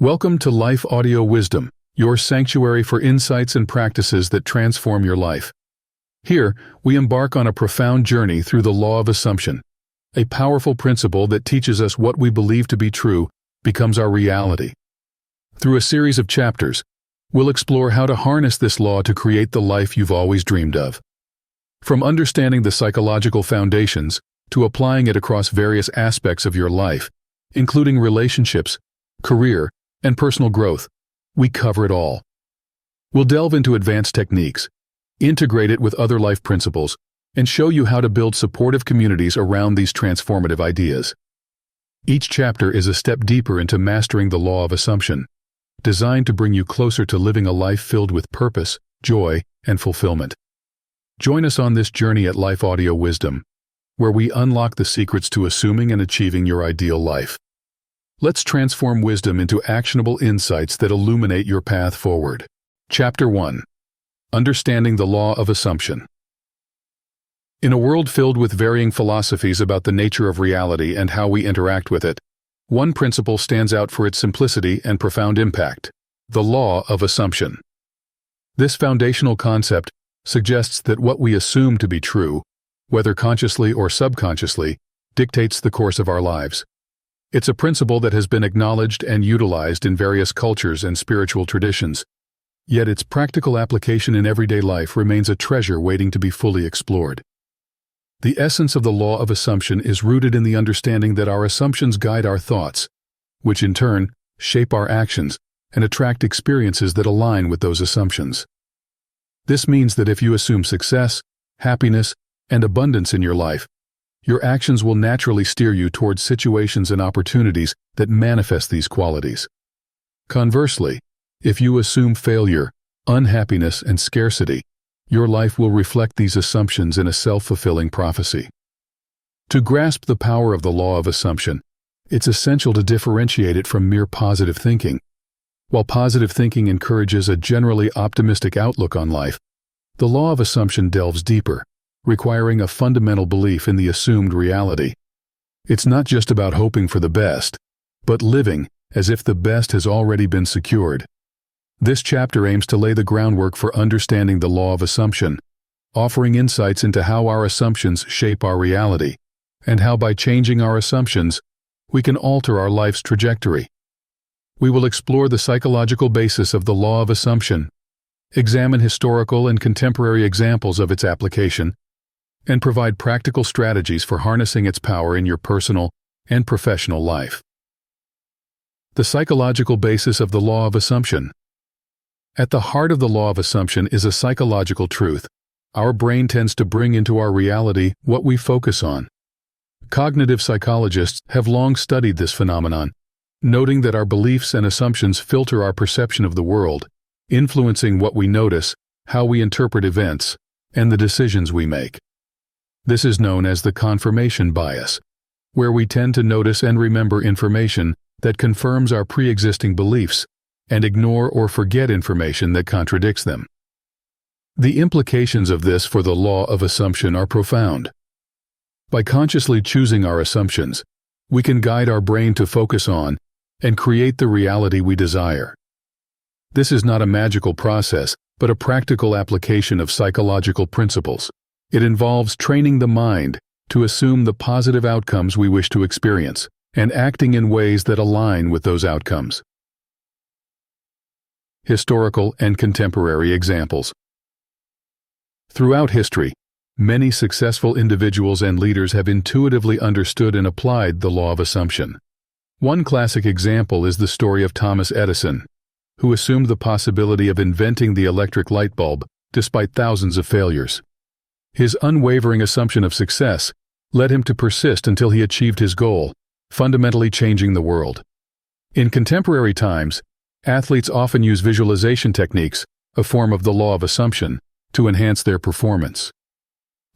Welcome to Life Audio Wisdom, your sanctuary for insights and practices that transform your life. Here, we embark on a profound journey through the law of assumption, a powerful principle that teaches us what we believe to be true becomes our reality. Through a series of chapters, we'll explore how to harness this law to create the life you've always dreamed of. From understanding the psychological foundations to applying it across various aspects of your life, including relationships, career, and personal growth, we cover it all. We'll delve into advanced techniques, integrate it with other life principles, and show you how to build supportive communities around these transformative ideas. Each chapter is a step deeper into mastering the law of assumption, designed to bring you closer to living a life filled with purpose, joy, and fulfillment. Join us on this journey at Life Audio Wisdom, where we unlock the secrets to assuming and achieving your ideal life. Let's transform wisdom into actionable insights that illuminate your path forward. Chapter 1. Understanding the Law of Assumption. In a world filled with varying philosophies about the nature of reality and how we interact with it, one principle stands out for its simplicity and profound impact: the law of assumption. This foundational concept suggests that what we assume to be true, whether consciously or subconsciously, dictates the course of our lives. It's a principle that has been acknowledged and utilized in various cultures and spiritual traditions, yet its practical application in everyday life remains a treasure waiting to be fully explored. The essence of the law of assumption is rooted in the understanding that our assumptions guide our thoughts, which in turn shape our actions and attract experiences that align with those assumptions. This means that if you assume success, happiness, and abundance in your life, your actions will naturally steer you towards situations and opportunities that manifest these qualities. Conversely, if you assume failure, unhappiness, and scarcity, your life will reflect these assumptions in a self-fulfilling prophecy. To grasp the power of the law of assumption, it's essential to differentiate it from mere positive thinking. While positive thinking encourages a generally optimistic outlook on life, the law of assumption delves deeper, requiring a fundamental belief in the assumed reality. It's not just about hoping for the best, but living as if the best has already been secured. This chapter aims to lay the groundwork for understanding the law of assumption, offering insights into how our assumptions shape our reality, and how by changing our assumptions, we can alter our life's trajectory. We will explore the psychological basis of the law of assumption, examine historical and contemporary examples of its application, and provide practical strategies for harnessing its power in your personal and professional life. The psychological basis of the law of assumption. At the heart of the law of assumption is a psychological truth. Our brain tends to bring into our reality what we focus on. Cognitive psychologists have long studied this phenomenon, noting that our beliefs and assumptions filter our perception of the world, influencing what we notice, how we interpret events, and the decisions we make. This is known as the confirmation bias, where we tend to notice and remember information that confirms our pre-existing beliefs and ignore or forget information that contradicts them. The implications of this for the law of assumption are profound. By consciously choosing our assumptions, we can guide our brain to focus on and create the reality we desire. This is not a magical process, but a practical application of psychological principles. It involves training the mind to assume the positive outcomes we wish to experience and acting in ways that align with those outcomes. Historical and contemporary examples. Throughout history, many successful individuals and leaders have intuitively understood and applied the law of assumption. One classic example is the story of Thomas Edison, who assumed the possibility of inventing the electric light bulb despite thousands of failures. His unwavering assumption of success led him to persist until he achieved his goal, fundamentally changing the world. In contemporary times, athletes often use visualization techniques, a form of the law of assumption, to enhance their performance.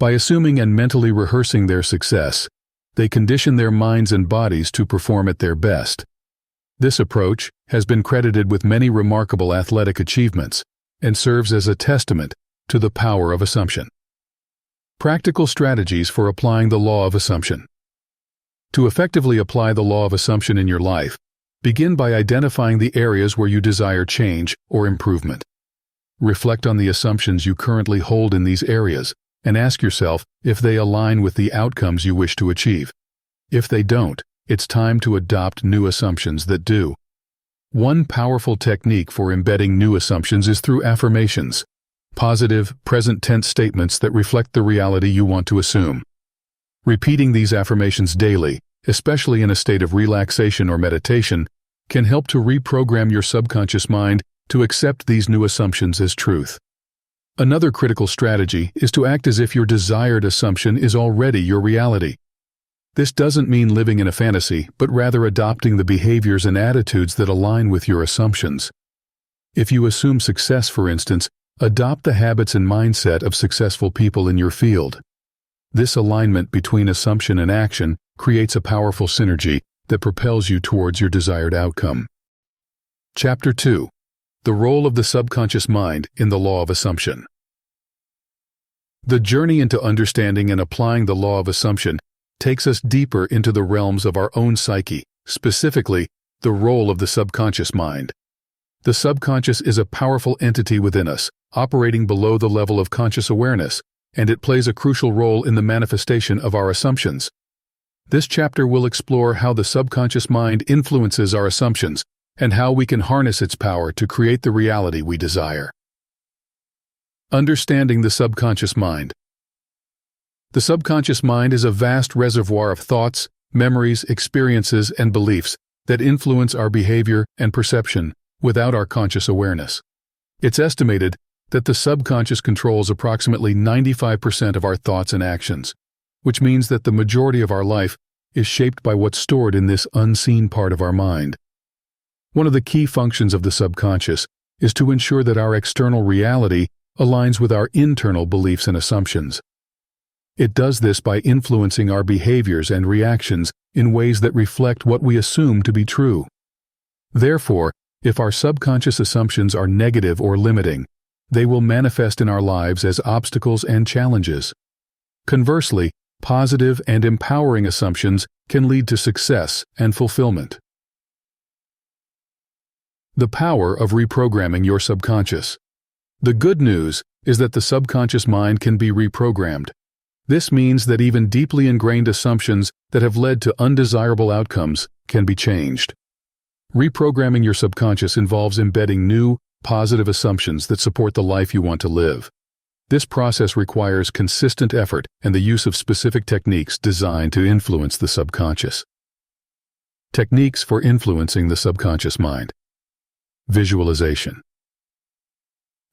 By assuming and mentally rehearsing their success, they condition their minds and bodies to perform at their best. This approach has been credited with many remarkable athletic achievements and serves as a testament to the power of assumption. Practical strategies for applying the law of assumption. To effectively apply the law of assumption in your life, Begin by identifying the areas where you desire change or improvement. Reflect on the assumptions you currently hold in these areas and ask yourself if they align with the outcomes you wish to achieve. If they don't, it's time to adopt new assumptions that do. One powerful technique for embedding new assumptions is through affirmations, positive, present-tense statements that reflect the reality you want to assume. Repeating these affirmations daily, especially in a state of relaxation or meditation, can help to reprogram your subconscious mind to accept these new assumptions as truth. Another critical strategy is to act as if your desired assumption is already your reality. This doesn't mean living in a fantasy, but rather adopting the behaviors and attitudes that align with your assumptions. If you assume success, for instance, adopt the habits and mindset of successful people in your field. This alignment between assumption and action creates a powerful synergy that propels you towards your desired outcome. Chapter 2. The role of the subconscious mind in the law of assumption. The journey into understanding and applying the law of assumption takes us deeper into the realms of our own psyche, specifically, the role of the subconscious mind. The subconscious is a powerful entity within us, operating below the level of conscious awareness, and it plays a crucial role in the manifestation of our assumptions. This chapter will explore how the subconscious mind influences our assumptions and how we can harness its power to create the reality we desire. Understanding the subconscious mind. The subconscious mind is a vast reservoir of thoughts, memories, experiences, and beliefs that influence our behavior and perception without our conscious awareness. It's estimated that the subconscious controls approximately 95% of our thoughts and actions, which means that the majority of our life is shaped by what's stored in this unseen part of our mind. One of the key functions of the subconscious is to ensure that our external reality aligns with our internal beliefs and assumptions. It does this by influencing our behaviors and reactions in ways that reflect what we assume to be true. Therefore, if our subconscious assumptions are negative or limiting, they will manifest in our lives as obstacles and challenges. Conversely, positive and empowering assumptions can lead to success and fulfillment. The power of reprogramming your subconscious. The good news is that the subconscious mind can be reprogrammed. This means that even deeply ingrained assumptions that have led to undesirable outcomes can be changed. Reprogramming your subconscious involves embedding new, positive assumptions that support the life you want to live. This process requires consistent effort and the use of specific techniques designed to influence the subconscious. Techniques for influencing the subconscious mind. Visualization.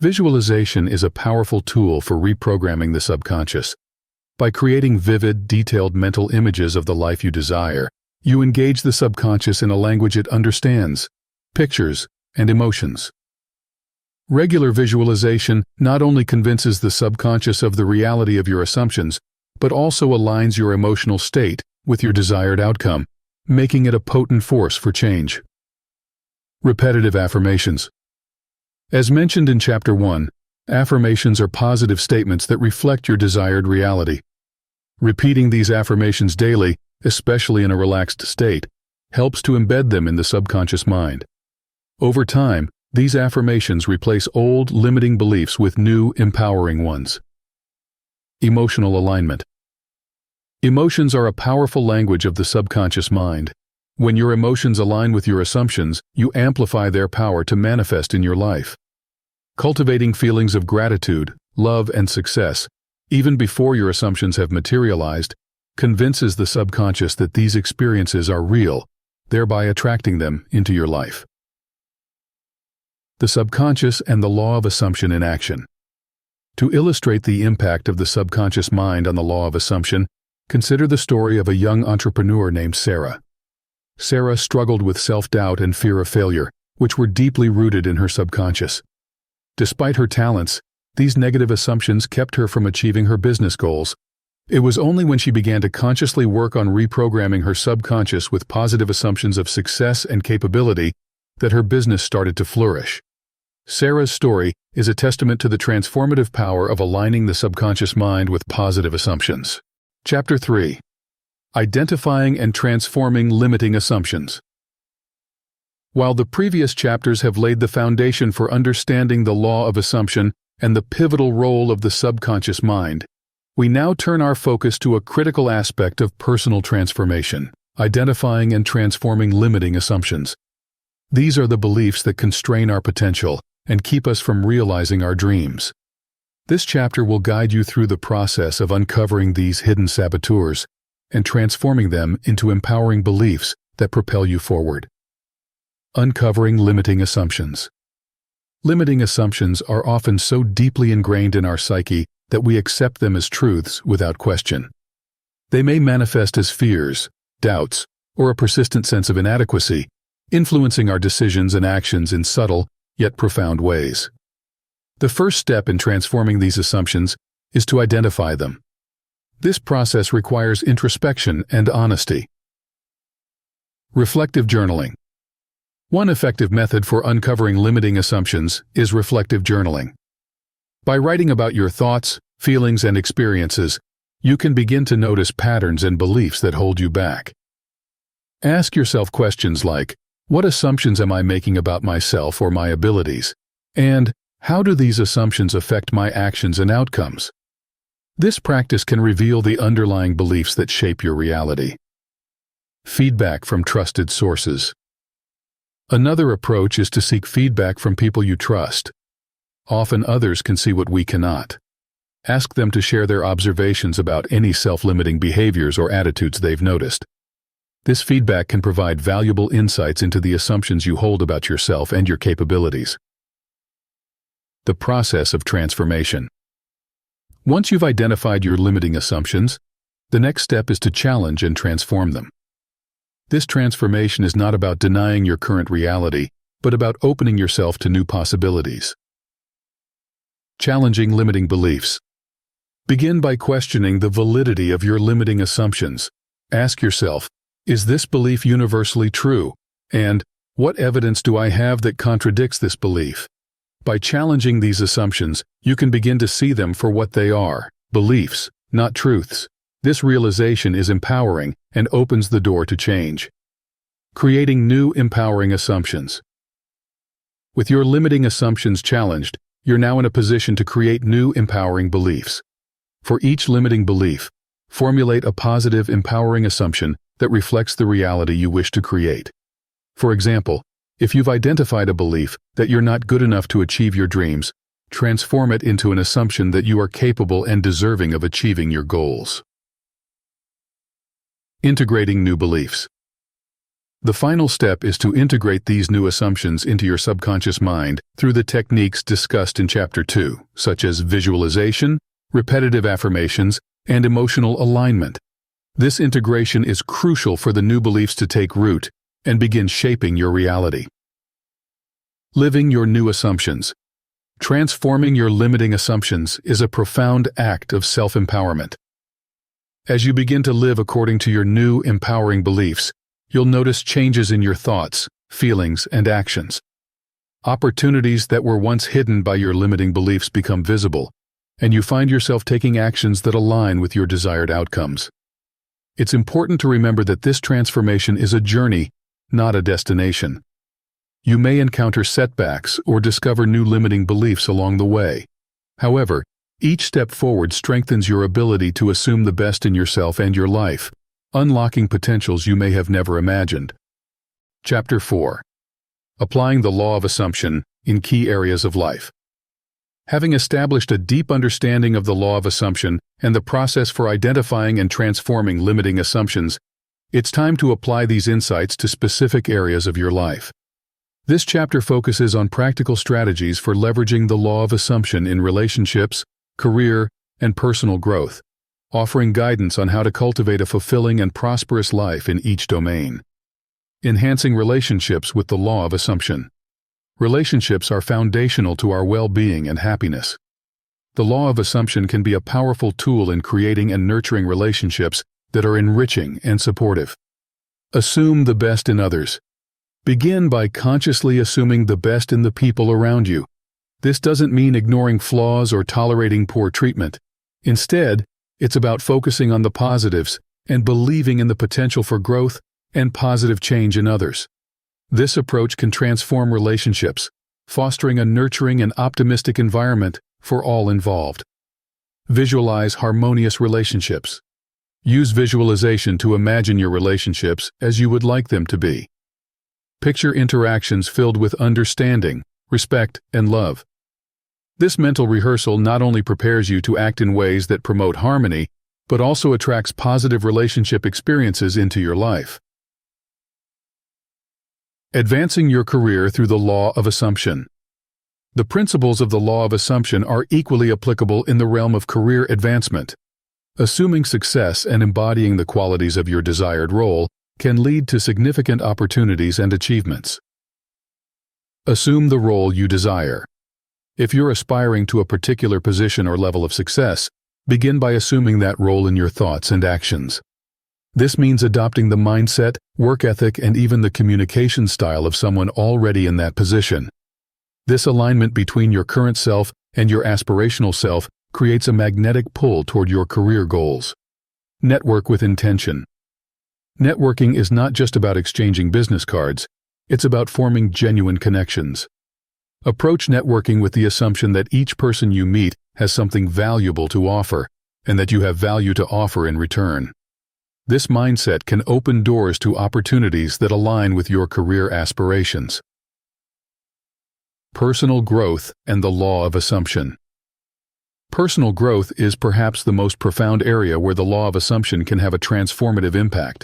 Visualization is a powerful tool for reprogramming the subconscious. By creating vivid, detailed mental images of the life you desire, you engage the subconscious in a language it understands, pictures, and emotions. Regular visualization not only convinces the subconscious of the reality of your assumptions, but also aligns your emotional state with your desired outcome, making it a potent force for change. Repetitive affirmations. As mentioned in Chapter 1, affirmations are positive statements that reflect your desired reality. Repeating these affirmations daily, especially in a relaxed state, helps to embed them in the subconscious mind. Over time, these affirmations replace old, limiting beliefs with new, empowering ones. Emotional alignment. Emotions are a powerful language of the subconscious mind. When your emotions align with your assumptions, you amplify their power to manifest in your life. Cultivating feelings of gratitude, love, and success, even before your assumptions have materialized, convinces the subconscious that these experiences are real, thereby attracting them into your life. The subconscious and the law of assumption in action. To illustrate the impact of the subconscious mind on the law of assumption, consider the story of a young entrepreneur named Sarah. Sarah struggled with self-doubt and fear of failure, which were deeply rooted in her subconscious. Despite her talents, these negative assumptions kept her from achieving her business goals. It was only when she began to consciously work on reprogramming her subconscious with positive assumptions of success and capability that her business started to flourish. Sarah's story is a testament to the transformative power of aligning the subconscious mind with positive assumptions. Chapter 3. Identifying and transforming limiting assumptions. While the previous chapters have laid the foundation for understanding the law of assumption and the pivotal role of the subconscious mind, we now turn our focus to a critical aspect of personal transformation, identifying and transforming limiting assumptions. These are the beliefs that constrain our potential and keep us from realizing our dreams. This chapter will guide you through the process of uncovering these hidden saboteurs and transforming them into empowering beliefs that propel you forward. Uncovering limiting assumptions. Limiting assumptions are often so deeply ingrained in our psyche that we accept them as truths without question. They may manifest as fears, doubts, or a persistent sense of inadequacy, influencing our decisions and actions in subtle yet profound ways. The first step in transforming these assumptions is to identify them. This process requires introspection and honesty. Reflective journaling. One effective method for uncovering limiting assumptions is reflective journaling. By writing about your thoughts, feelings, and experiences, you can begin to notice patterns and beliefs that hold you back. Ask yourself questions like, what assumptions am I making about myself or my abilities? And how do these assumptions affect my actions and outcomes? This practice can reveal the underlying beliefs that shape your reality. Feedback from trusted sources. Another approach is to seek feedback from people you trust. Often others can see what we cannot. Ask them to share their observations about any self-limiting behaviors or attitudes they've noticed. This feedback can provide valuable insights into the assumptions you hold about yourself and your capabilities. The process of transformation. Once you've identified your limiting assumptions, the next step is to challenge and transform them. This transformation is not about denying your current reality, but about opening yourself to new possibilities. Challenging limiting beliefs. Begin by questioning the validity of your limiting assumptions. Ask yourself, is this belief universally true? And what evidence do I have that contradicts this belief? By challenging these assumptions, you can begin to see them for what they are, beliefs, not truths. This realization is empowering and opens the door to change. Creating new empowering assumptions. With your limiting assumptions challenged, you're now in a position to create new empowering beliefs. For each limiting belief, formulate a positive empowering assumption that reflects the reality you wish to create. For example, if you've identified a belief that you're not good enough to achieve your dreams, transform it into an assumption that you are capable and deserving of achieving your goals. Integrating new beliefs. The final step is to integrate these new assumptions into your subconscious mind through the techniques discussed in Chapter 2, such as visualization, repetitive affirmations, and emotional alignment. This integration is crucial for the new beliefs to take root and begin shaping your reality. Living your new assumptions. Transforming your limiting assumptions is a profound act of self-empowerment. As you begin to live according to your new empowering beliefs, you'll notice changes in your thoughts, feelings, and actions. Opportunities that were once hidden by your limiting beliefs become visible, and you find yourself taking actions that align with your desired outcomes. It's important to remember that this transformation is a journey, not a destination. You may encounter setbacks or discover new limiting beliefs along the way. However, each step forward strengthens your ability to assume the best in yourself and your life, unlocking potentials you may have never imagined. Chapter 4. Applying the law of assumption in key areas of life. Having established a deep understanding of the law of assumption and the process for identifying and transforming limiting assumptions, it's time to apply these insights to specific areas of your life. This chapter focuses on practical strategies for leveraging the law of assumption in relationships, career, and personal growth, offering guidance on how to cultivate a fulfilling and prosperous life in each domain. Enhancing relationships with the law of assumption. Relationships are foundational to our well-being and happiness. The law of assumption can be a powerful tool in creating and nurturing relationships that are enriching and supportive. Assume the best in others. Begin by consciously assuming the best in the people around you. This doesn't mean ignoring flaws or tolerating poor treatment. Instead, it's about focusing on the positives and believing in the potential for growth and positive change in others. This approach can transform relationships, fostering a nurturing and optimistic environment for all involved. Visualize harmonious relationships. Use visualization to imagine your relationships as you would like them to be. Picture interactions filled with understanding, respect, and love. This mental rehearsal not only prepares you to act in ways that promote harmony, but also attracts positive relationship experiences into your life. Advancing your career through the law of assumption. The principles of the law of assumption are equally applicable in the realm of career advancement. Assuming success and embodying the qualities of your desired role can lead to significant opportunities and achievements. Assume the role you desire. If you're aspiring to a particular position or level of success, begin by assuming that role in your thoughts and actions. This means adopting the mindset, work ethic, and even the communication style of someone already in that position. This alignment between your current self and your aspirational self creates a magnetic pull toward your career goals. Network with intention. Networking is not just about exchanging business cards, it's about forming genuine connections. Approach networking with the assumption that each person you meet has something valuable to offer, and that you have value to offer in return. This mindset can open doors to opportunities that align with your career aspirations. Personal growth and the law of assumption. Personal growth is perhaps the most profound area where the law of assumption can have a transformative impact.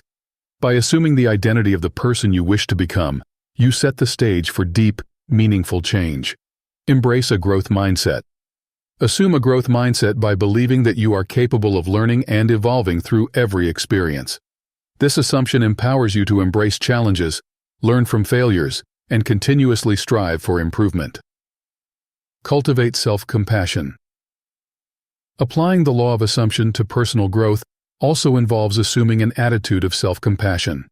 By assuming the identity of the person you wish to become, you set the stage for deep, meaningful change. Embrace a growth mindset. Assume a growth mindset by believing that you are capable of learning and evolving through every experience. This assumption empowers you to embrace challenges, learn from failures, and continuously strive for improvement. Cultivate self-compassion. Applying the law of assumption to personal growth also involves assuming an attitude of self-compassion.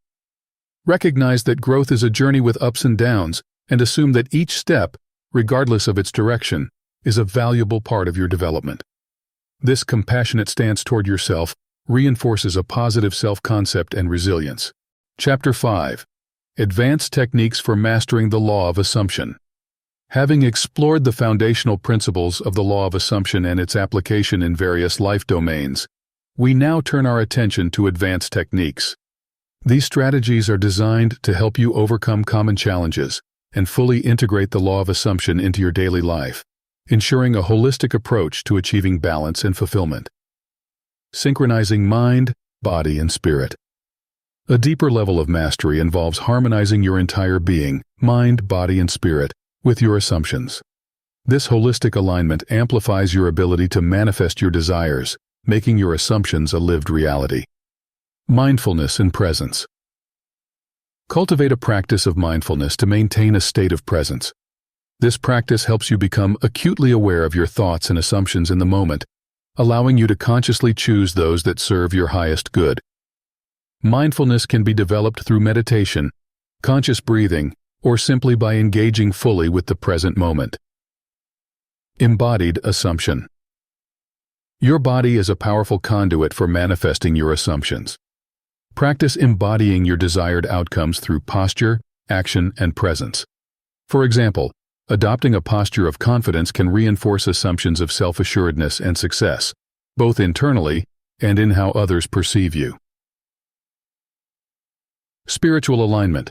Recognize that growth is a journey with ups and downs, and assume that each step, regardless of its direction, is a valuable part of your development. This compassionate stance toward yourself reinforces a positive self-concept and resilience. Chapter 5. Advanced Techniques for Mastering the Law of Assumption. Having explored the foundational principles of the law of assumption and its application in various life domains, we now turn our attention to advanced techniques. These strategies are designed to help you overcome common challenges and fully integrate the law of assumption into your daily life, ensuring a holistic approach to achieving balance and fulfillment. Synchronizing mind, body, and spirit. A deeper level of mastery involves harmonizing your entire being, mind, body, and spirit, with your assumptions. This holistic alignment amplifies your ability to manifest your desires, making your assumptions a lived reality. Mindfulness and presence. Cultivate a practice of mindfulness to maintain a state of presence. This practice helps you become acutely aware of your thoughts and assumptions in the moment, allowing you to consciously choose those that serve your highest good. Mindfulness can be developed through meditation, conscious breathing, or simply by engaging fully with the present moment. Embodied assumption. Your body is a powerful conduit for manifesting your assumptions. Practice embodying your desired outcomes through posture, action, and presence. For example, adopting a posture of confidence can reinforce assumptions of self-assuredness and success, both internally and in how others perceive you. Spiritual alignment.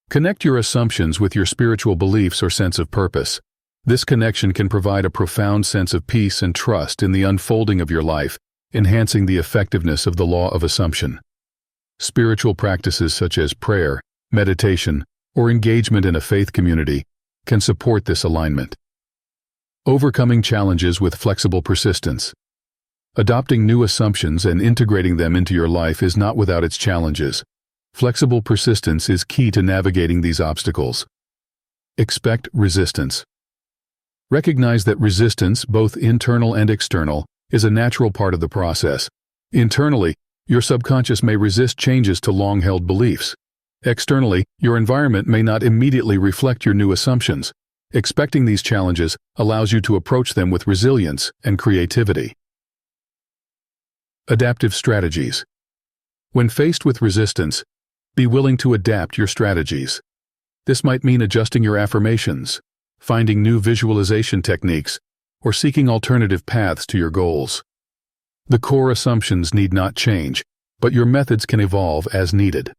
Connect your assumptions with your spiritual beliefs or sense of purpose. This connection can provide a profound sense of peace and trust in the unfolding of your life, enhancing the effectiveness of the law of assumption. Spiritual practices such as prayer, meditation, or engagement in a faith community can support this alignment. Overcoming challenges with flexible persistence. Adopting new assumptions and integrating them into your life is not without its challenges. Flexible persistence is key to navigating these obstacles. Expect resistance. Recognize that resistance, both internal and external, is a natural part of the process. Internally, your subconscious may resist changes to long-held beliefs. Externally, your environment may not immediately reflect your new assumptions. Expecting these challenges allows you to approach them with resilience and creativity. Adaptive strategies. When faced with resistance, be willing to adapt your strategies. This might mean adjusting your affirmations, finding new visualization techniques, or seeking alternative paths to your goals. The core assumptions need not change, but your methods can evolve as needed.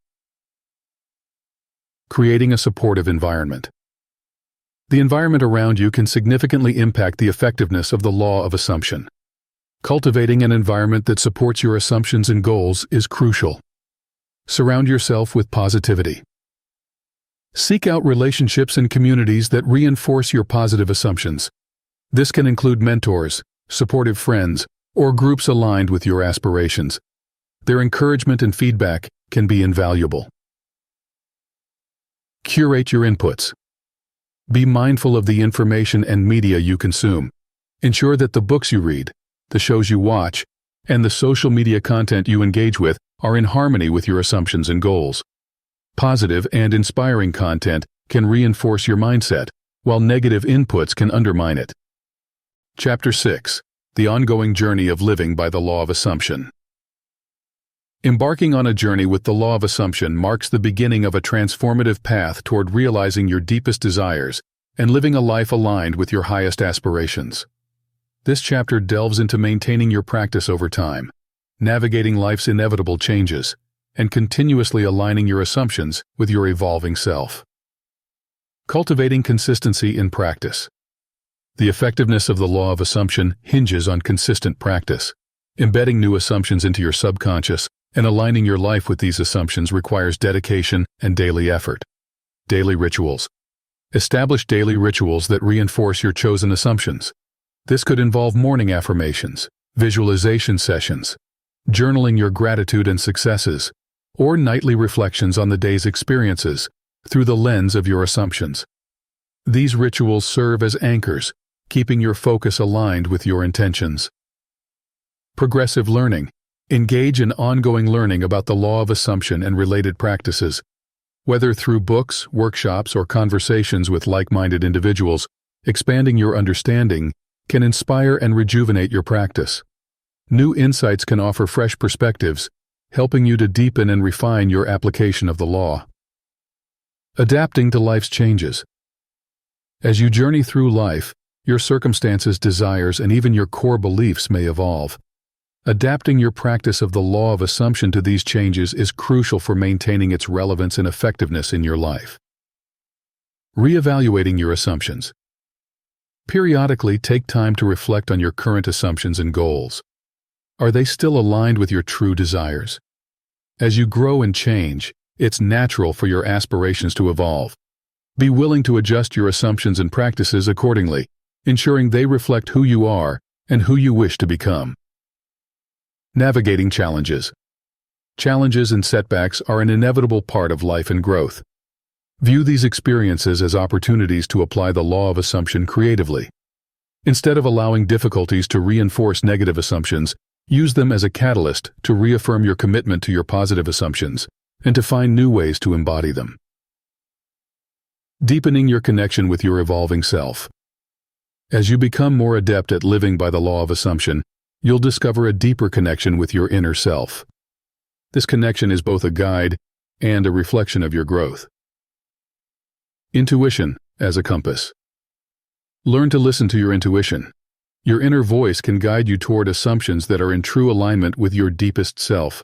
Creating a supportive environment. The environment around you can significantly impact the effectiveness of the law of assumption. Cultivating an environment that supports your assumptions and goals is crucial. Surround yourself with positivity. Seek out relationships and communities that reinforce your positive assumptions. This can include mentors, supportive friends, or groups aligned with your aspirations. Their encouragement and feedback can be invaluable. Curate your inputs. Be mindful of the information and media you consume. Ensure that the books you read, the shows you watch, and the social media content you engage with are in harmony with your assumptions and goals. Positive and inspiring content can reinforce your mindset, while negative inputs can undermine it. Chapter 6. The ongoing journey of living by the law of assumption. Embarking on a journey with the law of assumption marks the beginning of a transformative path toward realizing your deepest desires and living a life aligned with your highest aspirations. This chapter delves into maintaining your practice over time, navigating life's inevitable changes, and continuously aligning your assumptions with your evolving self. Cultivating consistency in practice. The effectiveness of the law of assumption hinges on consistent practice. Embedding new assumptions into your subconscious and aligning your life with these assumptions requires dedication and daily effort. Daily rituals. Establish daily rituals that reinforce your chosen assumptions. This could involve morning affirmations, visualization sessions, journaling your gratitude and successes, or nightly reflections on the day's experiences through the lens of your assumptions. These rituals serve as anchors, keeping your focus aligned with your intentions. Progressive learning. Engage in ongoing learning about the law of assumption and related practices. Whether through books, workshops, or conversations with like-minded individuals, expanding your understanding can inspire and rejuvenate your practice. New insights can offer fresh perspectives, helping you to deepen and refine your application of the law. Adapting to life's changes. As you journey through life, your circumstances, desires, and even your core beliefs may evolve. Adapting your practice of the law of assumption to these changes is crucial for maintaining its relevance and effectiveness in your life. Reevaluating your assumptions. Periodically take time to reflect on your current assumptions and goals. Are they still aligned with your true desires? As you grow and change, it's natural for your aspirations to evolve. Be willing to adjust your assumptions and practices accordingly, ensuring they reflect who you are and who you wish to become. Navigating challenges. Challenges and setbacks are an inevitable part of life and growth. View these experiences as opportunities to apply the law of assumption creatively. Instead of allowing difficulties to reinforce negative assumptions, use them as a catalyst to reaffirm your commitment to your positive assumptions and to find new ways to embody them. Deepening your connection with your evolving self. As you become more adept at living by the law of assumption, you'll discover a deeper connection with your inner self. This connection is both a guide and a reflection of your growth. Intuition as a compass. Learn to listen to your intuition. Your inner voice can guide you toward assumptions that are in true alignment with your deepest self.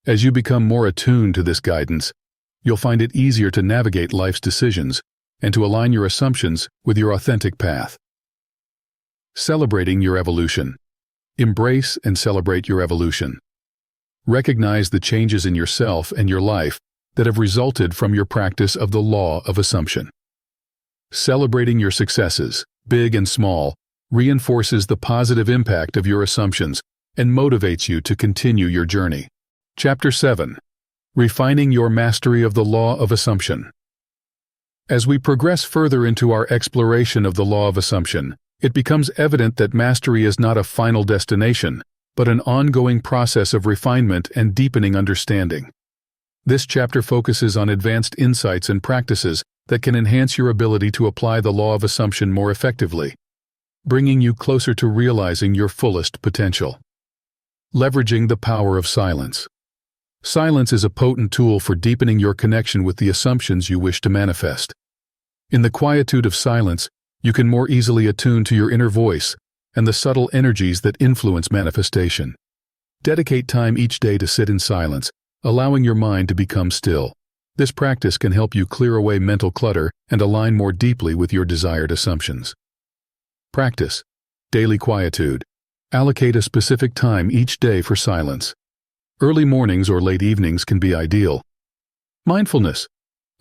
As you become more attuned to this guidance, you'll find it easier to navigate life's decisions and to align your assumptions with your authentic path. Celebrating your evolution. Embrace and celebrate your evolution. Recognize the changes in yourself and your life that have resulted from your practice of the law of assumption. Celebrating your successes, big and small, reinforces the positive impact of your assumptions and motivates you to continue your journey. Chapter 7. Refining your mastery of the law of assumption. As we progress further into our exploration of the law of assumption, it becomes evident that mastery is not a final destination, but an ongoing process of refinement and deepening understanding. This chapter focuses on advanced insights and practices that can enhance your ability to apply the law of assumption more effectively, bringing you closer to realizing your fullest potential. Leveraging the power of silence. Silence is a potent tool for deepening your connection with the assumptions you wish to manifest. In the quietude of silence, you can more easily attune to your inner voice and the subtle energies that influence manifestation. Dedicate time each day to sit in silence, allowing your mind to become still. This practice can help you clear away mental clutter and align more deeply with your desired assumptions. Practice. Daily quietude. Allocate a specific time each day for silence. Early mornings or late evenings can be ideal. Mindfulness.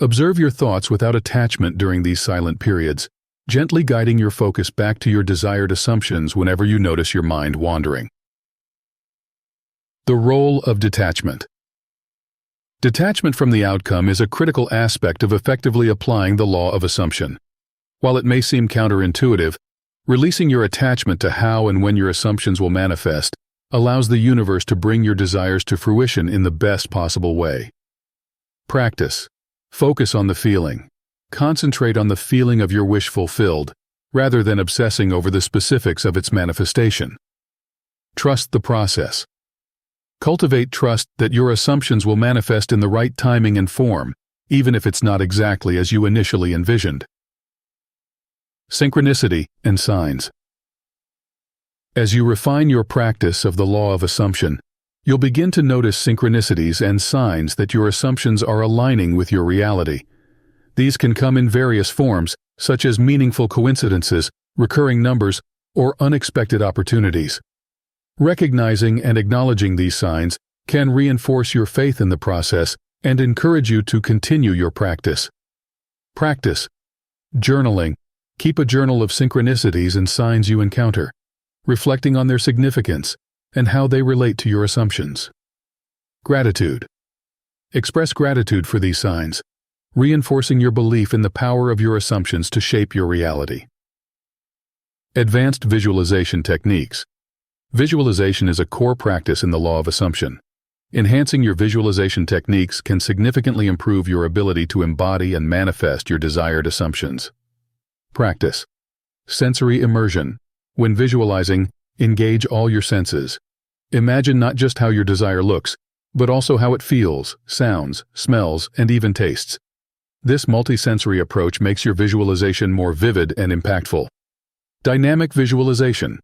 Observe your thoughts without attachment during these silent periods, gently guiding your focus back to your desired assumptions whenever you notice your mind wandering. The role of detachment. Detachment from the outcome is a critical aspect of effectively applying the law of assumption. While it may seem counterintuitive, releasing your attachment to how and when your assumptions will manifest allows the universe to bring your desires to fruition in the best possible way. Practice. Focus on the feeling. Concentrate on the feeling of your wish fulfilled, rather than obsessing over the specifics of its manifestation. Trust the process. Cultivate trust that your assumptions will manifest in the right timing and form, even if it's not exactly as you initially envisioned. Synchronicity and signs. As you refine your practice of the law of assumption, you'll begin to notice synchronicities and signs that your assumptions are aligning with your reality. These can come in various forms, such as meaningful coincidences, recurring numbers, or unexpected opportunities. Recognizing and acknowledging these signs can reinforce your faith in the process and encourage you to continue your practice. Practice. Journaling. Keep a journal of synchronicities and signs you encounter, reflecting on their significance and how they relate to your assumptions. Gratitude. Express gratitude for these signs, reinforcing your belief in the power of your assumptions to shape your reality. Advanced visualization techniques. Visualization is a core practice in the law of assumption. Enhancing your visualization techniques can significantly improve your ability to embody and manifest your desired assumptions. Practice. Sensory immersion. When visualizing, engage all your senses. Imagine not just how your desire looks, but also how it feels, sounds, smells, and even tastes. This multisensory approach makes your visualization more vivid and impactful. Dynamic visualization.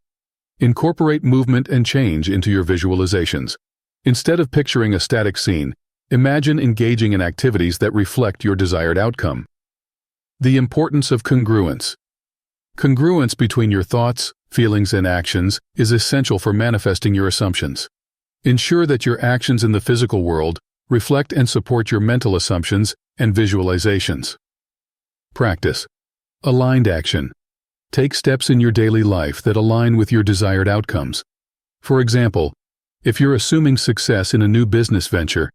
Incorporate movement and change into your visualizations. Instead of picturing a static scene, imagine engaging in activities that reflect your desired outcome. The importance of congruence. Congruence between your thoughts, feelings, and actions is essential for manifesting your assumptions. Ensure that your actions in the physical world reflect and support your mental assumptions and visualizations. Practice. Aligned action. Take steps in your daily life that align with your desired outcomes. For example, if you're assuming success in a new business venture,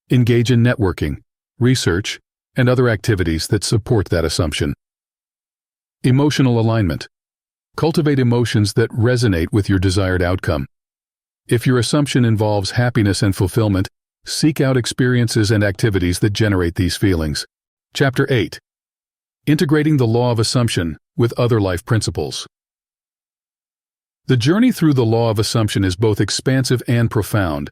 engage in networking, research, and other activities that support that assumption. Emotional alignment. Cultivate emotions that resonate with your desired outcome. If your assumption involves happiness and fulfillment, seek out experiences and activities that generate these feelings. Chapter 8. Integrating the law of assumption with other life principles. The journey through the law of assumption is both expansive and profound,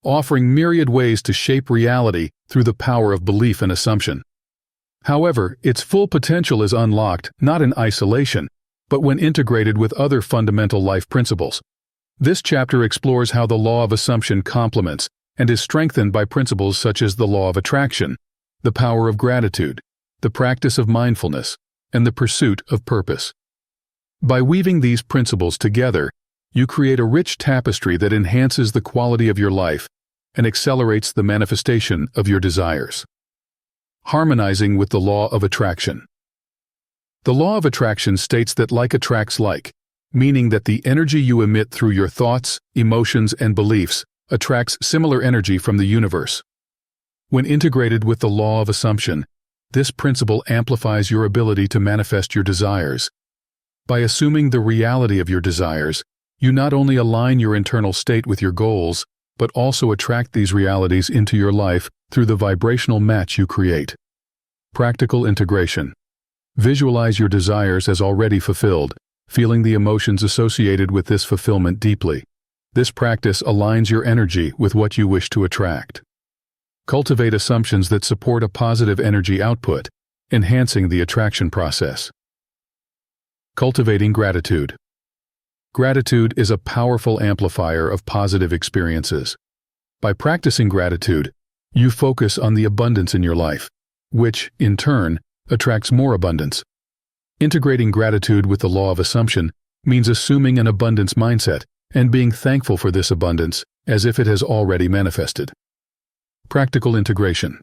offering myriad ways to shape reality through the power of belief and assumption. However, its full potential is unlocked not in isolation, but when integrated with other fundamental life principles. This chapter explores how the law of assumption complements and is strengthened by principles such as the law of attraction, the power of gratitude, the practice of mindfulness, and the pursuit of purpose. By weaving these principles together, you create a rich tapestry that enhances the quality of your life and accelerates the manifestation of your desires. Harmonizing with the law of attraction. The law of attraction states that like attracts like, meaning that the energy you emit through your thoughts, emotions, and beliefs attracts similar energy from the universe. When integrated with the law of assumption, this principle amplifies your ability to manifest your desires. By assuming the reality of your desires, you not only align your internal state with your goals, but also attract these realities into your life through the vibrational match you create. Practical integration. Visualize your desires as already fulfilled, feeling the emotions associated with this fulfillment deeply. This practice aligns your energy with what you wish to attract. Cultivate assumptions that support a positive energy output. enhancing the attraction process. Cultivating gratitude. Gratitude is a powerful amplifier of positive experiences. By practicing gratitude, you focus on the abundance in your life, which, in turn, attracts more abundance. Integrating gratitude with the law of assumption means assuming an abundance mindset and being thankful for this abundance as if it has already manifested. Practical integration.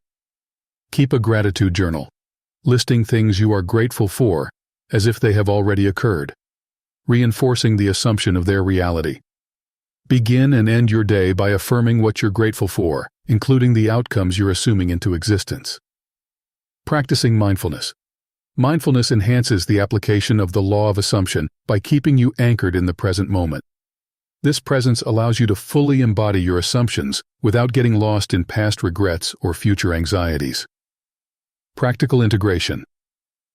Keep a gratitude journal, listing things you are grateful for as if they have already occurred, reinforcing the assumption of their reality. Begin and end your day by affirming what you're grateful for, including the outcomes you're assuming into existence. Practicing mindfulness. Mindfulness enhances the application of the law of assumption by keeping you anchored in the present moment. This presence allows you to fully embody your assumptions without getting lost in past regrets or future anxieties. Practical integration.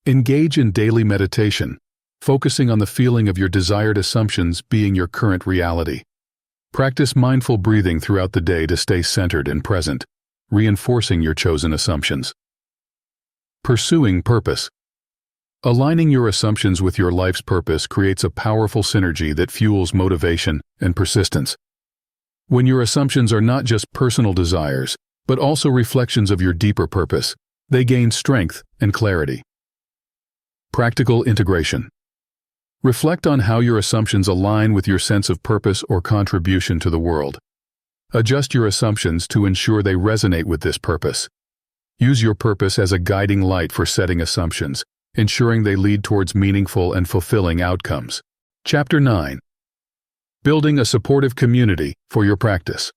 Engage in daily meditation, focusing on the feeling of your desired assumptions being your current reality. Practice mindful breathing throughout the day to stay centered and present, reinforcing your chosen assumptions. Pursuing purpose. Aligning your assumptions with your life's purpose creates a powerful synergy that fuels motivation and persistence. When your assumptions are not just personal desires, but also reflections of your deeper purpose, they gain strength and clarity. Practical integration. Reflect on how your assumptions align with your sense of purpose or contribution to the world. Adjust your assumptions to ensure they resonate with this purpose. Use your purpose as a guiding light for setting assumptions, ensuring they lead towards meaningful and fulfilling outcomes. Chapter 9. Building a supportive community for your practice.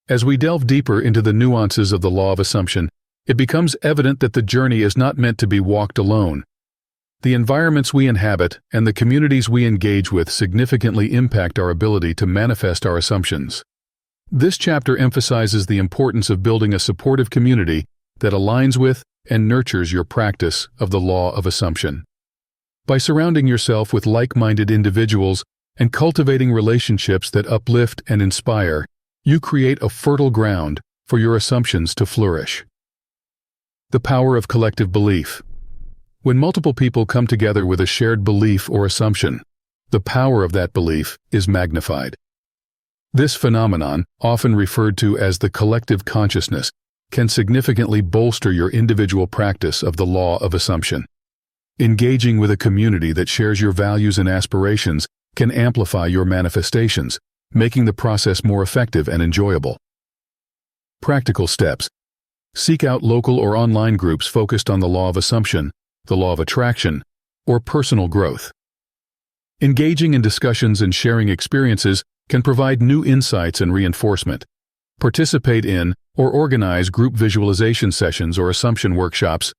As we delve deeper into the nuances of the law of assumption, it becomes evident that the journey is not meant to be walked alone. The environments we inhabit and the communities we engage with significantly impact our ability to manifest our assumptions. This chapter emphasizes the importance of building a supportive community that aligns with and nurtures your practice of the law of assumption. By surrounding yourself with like-minded individuals and cultivating relationships that uplift and inspire, you create a fertile ground for your assumptions to flourish. The power of collective belief. When multiple people come together with a shared belief or assumption, the power of that belief is magnified. This phenomenon, often referred to as the collective consciousness, can significantly bolster your individual practice of the law of assumption. Engaging with a community that shares your values and aspirations can amplify your manifestations, making the process more effective and enjoyable. Practical steps. Seek out local or online groups focused on the law of assumption, the law of attraction, or personal growth. Engaging in discussions and sharing experiences can provide new insights and reinforcement. Participate in or organize group visualization sessions or assumption workshops,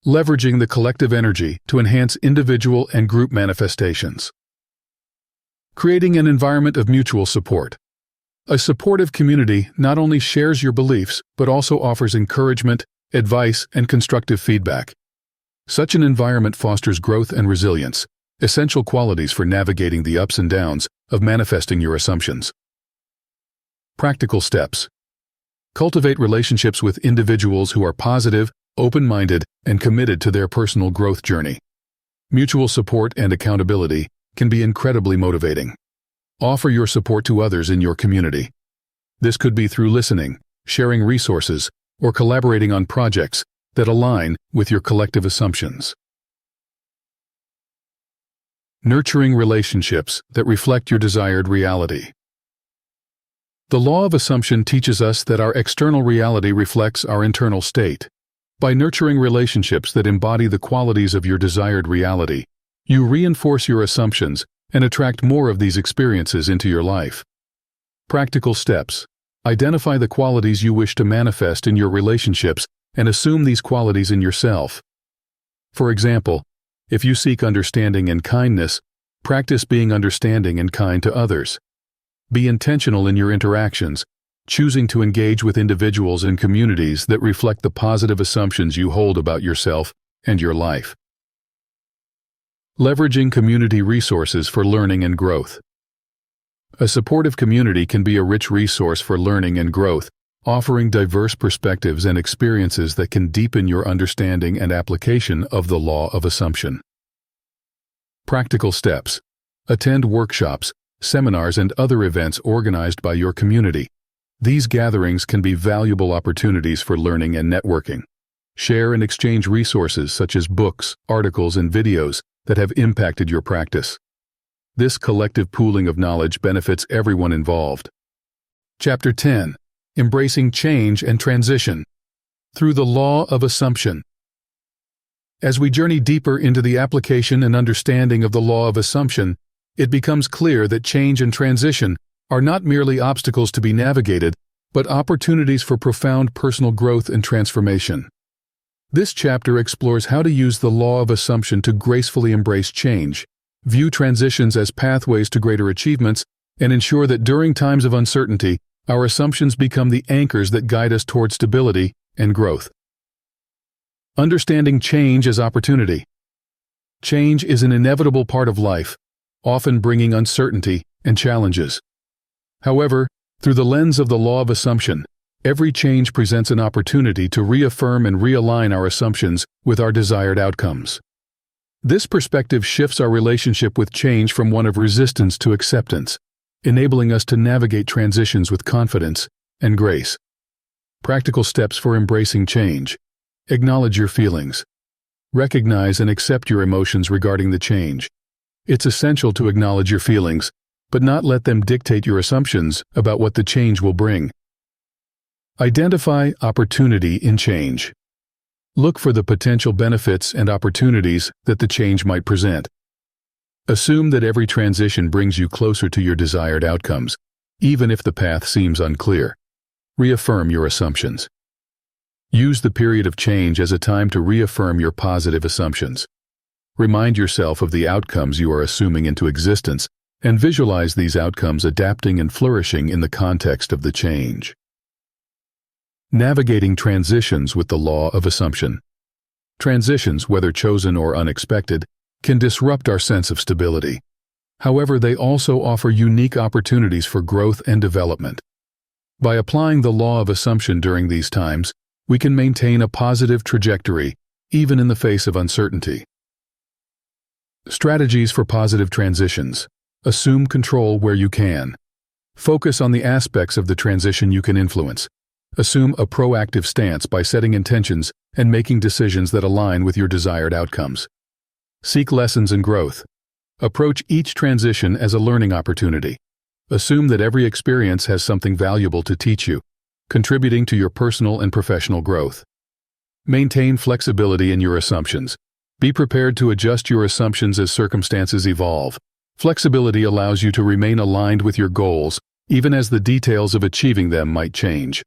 leveraging the collective energy to enhance individual and group manifestations. Creating an environment of mutual support. A supportive community not only shares your beliefs, but also offers encouragement, advice, and constructive feedback. Such an environment fosters growth and resilience, essential qualities for navigating the ups and downs of manifesting your assumptions. Practical steps. Cultivate relationships with individuals who are positive, open-minded, and committed to their personal growth journey. Mutual support and accountability can be incredibly motivating. Offer your support to others in your community. This could be through listening, sharing resources, or collaborating on projects that align with your collective assumptions. Nurturing relationships that reflect your desired reality. The law of assumption teaches us that our external reality reflects our internal state. By nurturing relationships that embody the qualities of your desired reality, you reinforce your assumptions and attract more of these experiences into your life. Practical steps. Identify the qualities you wish to manifest in your relationships and assume these qualities in yourself. For example, if you seek understanding and kindness, practice being understanding and kind to others. Be intentional in your interactions, choosing to engage with individuals and communities that reflect the positive assumptions you hold about yourself and your life. Leveraging community resources for learning and growth. A supportive community can be a rich resource for learning and growth offering diverse perspectives and experiences that can deepen your understanding and application of the law of assumption. Practical steps. Attend workshops, seminars, and other events organized by your community. These gatherings can be valuable opportunities for learning and networking. Share and exchange resources such as books, articles, and videos that have impacted your practice. This collective pooling of knowledge benefits everyone involved. Chapter 10. Embracing Change and Transition. Through the Law of Assumption. As we journey deeper into the application and understanding of the law of assumption, it becomes clear that change and transition are not merely obstacles to be navigated, but opportunities for profound personal growth and transformation. This chapter explores how to use the law of assumption to gracefully embrace change, view transitions as pathways to greater achievements, and ensure that during times of uncertainty, our assumptions become the anchors that guide us toward stability and growth. Understanding change as opportunity. Change is an inevitable part of life, often bringing uncertainty and challenges. However, through the lens of the law of assumption, every change presents an opportunity to reaffirm and realign our assumptions with our desired outcomes. This perspective shifts our relationship with change from one of resistance to acceptance, enabling us to navigate transitions with confidence and grace. Practical steps for embracing change. Acknowledge your feelings. Recognize and accept your emotions regarding the change. It's essential to acknowledge your feelings, but not let them dictate your assumptions about what the change will bring. Identify opportunity in change. Look for the potential benefits and opportunities that the change might present. Assume that every transition brings you closer to your desired outcomes, even if the path seems unclear. Reaffirm your assumptions. Use the period of change as a time to reaffirm your positive assumptions. Remind yourself of the outcomes you are assuming into existence, and visualize these outcomes adapting and flourishing in the context of the change. Navigating transitions with the law of assumption. Transitions, whether chosen or unexpected, can disrupt our sense of stability. However, they also offer unique opportunities for growth and development. By applying the law of assumption during these times, we can maintain a positive trajectory, even in the face of uncertainty. Strategies for positive transitions. Assume control where you can. Focus on the aspects of the transition you can influence. Assume a proactive stance by setting intentions and making decisions that align with your desired outcomes. Seek lessons and growth. Approach each transition as a learning opportunity. Assume that every experience has something valuable to teach you, contributing to your personal and professional growth. Maintain flexibility in your assumptions. Be prepared to adjust your assumptions as circumstances evolve. Flexibility allows you to remain aligned with your goals, even as the details of achieving them might change.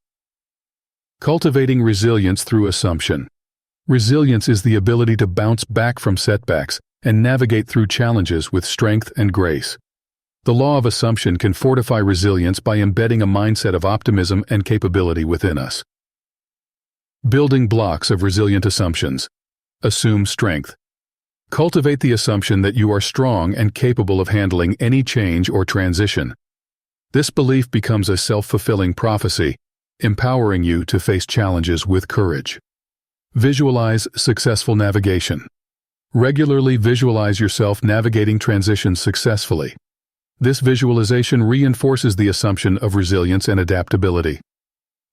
Cultivating resilience through assumption. Resilience is the ability to bounce back from setbacks and navigate through challenges with strength and grace. The law of assumption can fortify resilience by embedding a mindset of optimism and capability within us. Building blocks of resilient assumptions. Assume strength. Cultivate the assumption that you are strong and capable of handling any change or transition. This belief becomes a self-fulfilling prophecy, empowering you to face challenges with courage. Visualize successful navigation. Regularly visualize yourself navigating transitions successfully. This visualization reinforces the assumption of resilience and adaptability.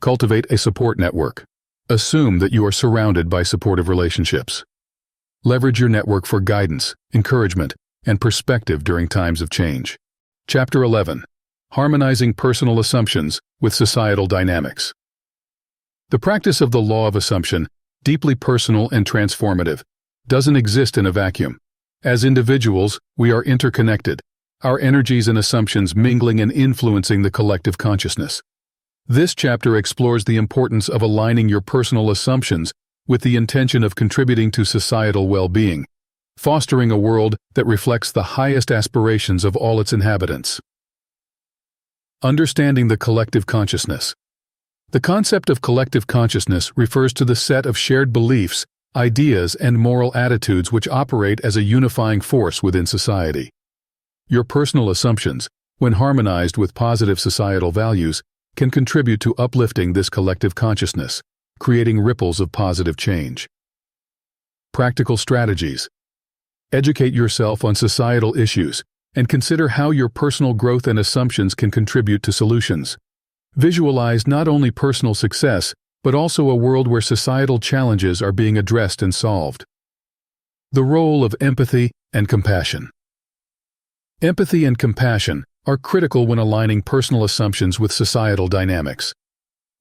Cultivate a support network. Assume that you are surrounded by supportive relationships. Leverage your network for guidance, encouragement, and perspective during times of change. Chapter 11. Harmonizing personal assumptions with societal dynamics. The practice of the law of assumption, deeply personal and transformative, doesn't exist in a vacuum. As individuals, we are interconnected, our energies and assumptions mingling and influencing the collective consciousness. This chapter explores the importance of aligning your personal assumptions with the intention of contributing to societal well-being, fostering a world that reflects the highest aspirations of all its inhabitants. Understanding the collective consciousness. The concept of collective consciousness refers to the set of shared beliefs, ideas, and moral attitudes which operate as a unifying force within society. Your personal assumptions, when harmonized with positive societal values, can contribute to uplifting this collective consciousness, creating ripples of positive change. Practical strategies. Educate yourself on societal issues and consider how your personal growth and assumptions can contribute to solutions. Visualize not only personal success, but also a world where societal challenges are being addressed and solved. The role of empathy and compassion. Empathy and compassion are critical when aligning personal assumptions with societal dynamics.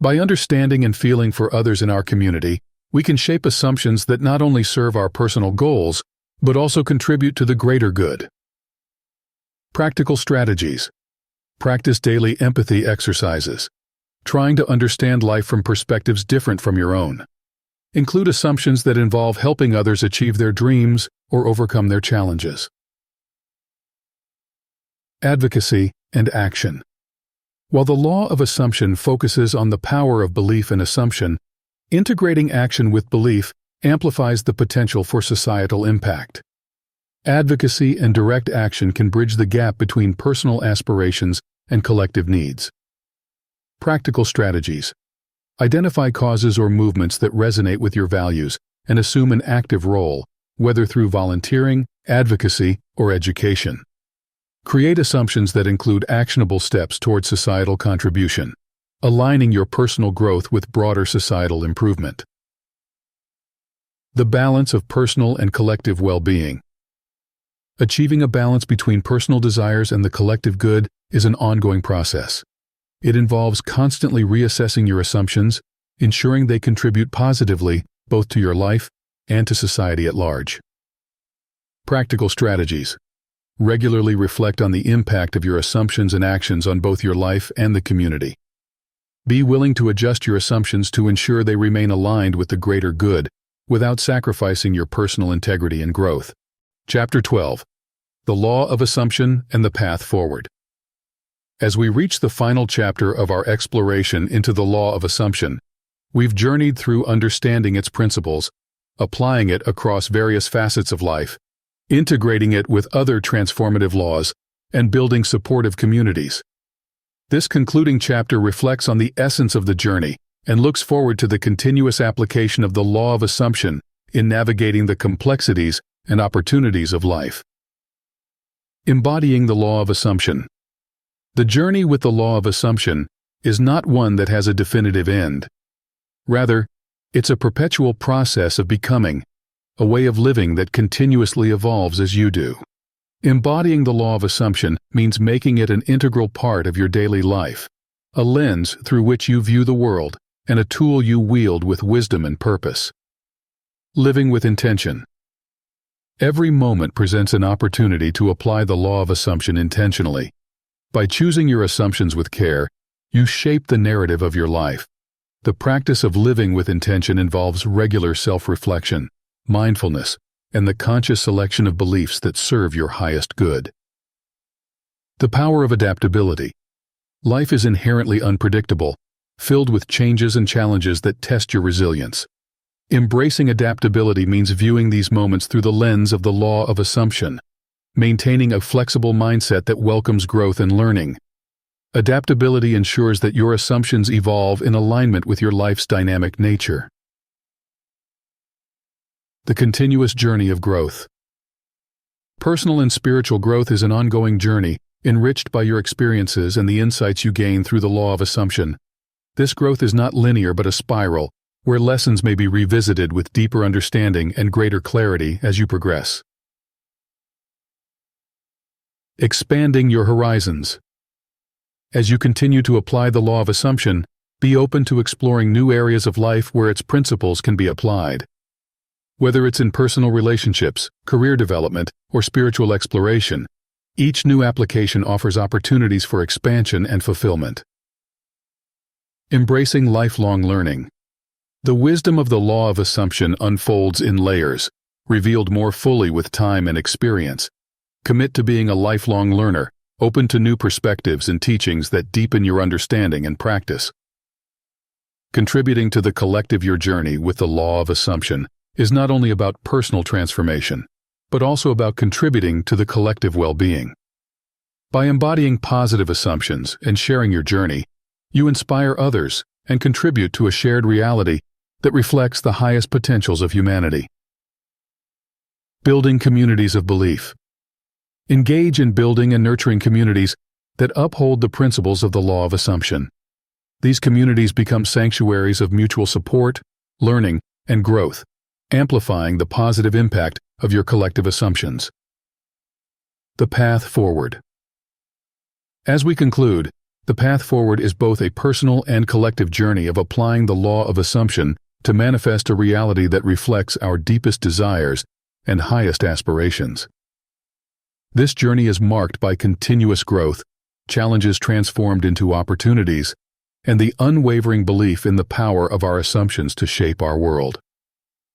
By understanding and feeling for others in our community, we can shape assumptions that not only serve our personal goals, but also contribute to the greater good. Practical strategies. Practice daily empathy exercises, trying to understand life from perspectives different from your own. Include assumptions that involve helping others achieve their dreams or overcome their challenges. Advocacy and action. While the law of assumption focuses on the power of belief and assumption, integrating action with belief amplifies the potential for societal impact. Advocacy and direct action can bridge the gap between personal aspirations and collective needs. Practical strategies. Identify causes or movements that resonate with your values and assume an active role, whether through volunteering, advocacy, or education. Create assumptions that include actionable steps toward societal contribution, aligning your personal growth with broader societal improvement. The balance of personal and collective well-being. Achieving a balance between personal desires and the collective good is an ongoing process. It involves constantly reassessing your assumptions, ensuring they contribute positively both to your life and to society at large. Practical strategies. Regularly reflect on the impact of your assumptions and actions on both your life and the community. Be willing to adjust your assumptions to ensure they remain aligned with the greater good without sacrificing your personal integrity and growth. Chapter 12. The Law of Assumption and the Path Forward. As we reach the final chapter of our exploration into the Law of Assumption, we've journeyed through understanding its principles, applying it across various facets of life, integrating it with other transformative laws, and building supportive communities. This concluding chapter reflects on the essence of the journey and looks forward to the continuous application of the Law of Assumption in navigating the complexities and opportunities of life. Embodying the Law of Assumption. The journey with the Law of Assumption is not one that has a definitive end. Rather, it's a perpetual process of becoming, a way of living that continuously evolves as you do. Embodying the Law of Assumption means making it an integral part of your daily life, a lens through which you view the world, and a tool you wield with wisdom and purpose. Living with intention. Every moment presents an opportunity to apply the Law of Assumption intentionally. By choosing your assumptions with care, you shape the narrative of your life. The practice of living with intention involves regular self-reflection, mindfulness, and the conscious selection of beliefs that serve your highest good. The power of adaptability. Life is inherently unpredictable, filled with changes and challenges that test your resilience. Embracing adaptability means viewing these moments through the lens of the Law of Assumption, maintaining a flexible mindset that welcomes growth and learning. Adaptability ensures that your assumptions evolve in alignment with your life's dynamic nature. The continuous journey of growth. Personal and spiritual growth is an ongoing journey, enriched by your experiences and the insights you gain through the Law of Assumption. This growth is not linear but a spiral, where lessons may be revisited with deeper understanding and greater clarity as you progress. Expanding your horizons. As you continue to apply the Law of Assumption, be open to exploring new areas of life where its principles can be applied. Whether it's in personal relationships, career development, or spiritual exploration, each new application offers opportunities for expansion and fulfillment. Embracing lifelong learning. The wisdom of the Law of Assumption unfolds in layers, revealed more fully with time and experience. Commit to being a lifelong learner, open to new perspectives and teachings that deepen your understanding and practice. Contributing to the collective your journey with the Law of Assumption is not only about personal transformation, but also about contributing to the collective well-being. By embodying positive assumptions and sharing your journey, You inspire others and contribute to a shared reality that reflects the highest potentials of humanity. Building communities of belief. Engage in building and nurturing communities that uphold the principles of the law of assumption. These communities become sanctuaries of mutual support, learning, and growth, amplifying the positive impact of your collective assumptions. The path forward. As we conclude, the path forward is both a personal and collective journey of applying the law of assumption to manifest a reality that reflects our deepest desires and highest aspirations. This journey is marked by continuous growth, challenges transformed into opportunities, and the unwavering belief in the power of our assumptions to shape our world.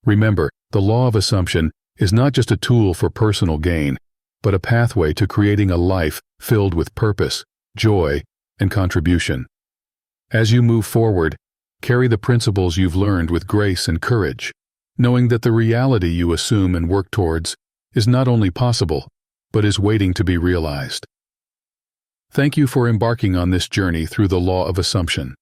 Remember, the law of assumption is not just a tool for personal gain, but a pathway to creating a life filled with purpose, joy, and contribution. As you move forward, carry the principles you've learned with grace and courage, knowing that the reality you assume and work towards is not only possible, but is waiting to be realized. Thank you for embarking on this journey through the law of assumption.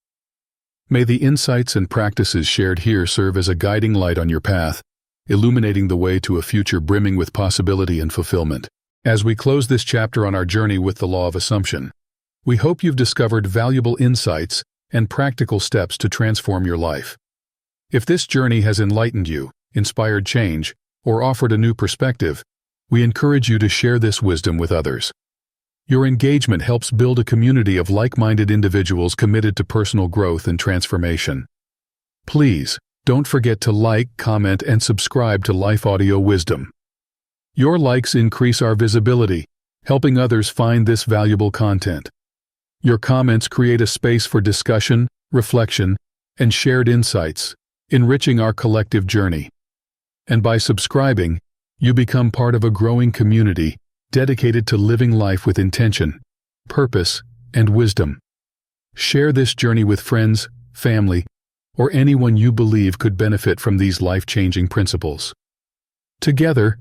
May the insights and practices shared here serve as a guiding light on your path, illuminating the way to a future brimming with possibility and fulfillment. As we close this chapter on our journey with the law of assumption, we hope you've discovered valuable insights and practical steps to transform your life. If this journey has enlightened you, inspired change, or offered a new perspective, we encourage you to share this wisdom with others. Your engagement helps build a community of like-minded individuals committed to personal growth and transformation. Please, don't forget to like, comment, and subscribe to Life Audio Wisdom. Your likes increase our visibility, helping others find this valuable content. Your comments create a space for discussion, reflection, and shared insights, enriching our collective journey. And by subscribing, you become part of a growing community dedicated to living life with intention, purpose, and wisdom. Share this journey with friends, family, or anyone you believe could benefit from these life-changing principles. Together,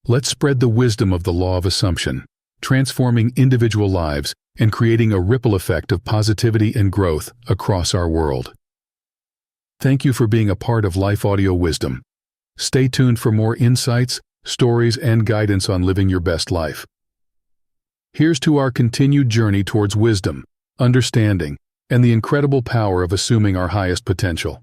let's spread the wisdom of the law of assumption, transforming individual lives and creating a ripple effect of positivity and growth across our world. Thank you for being a part of Life Audio Wisdom. Stay tuned for more insights, stories, and guidance on living your best life. Here's to our continued journey towards wisdom, understanding, and the incredible power of assuming our highest potential.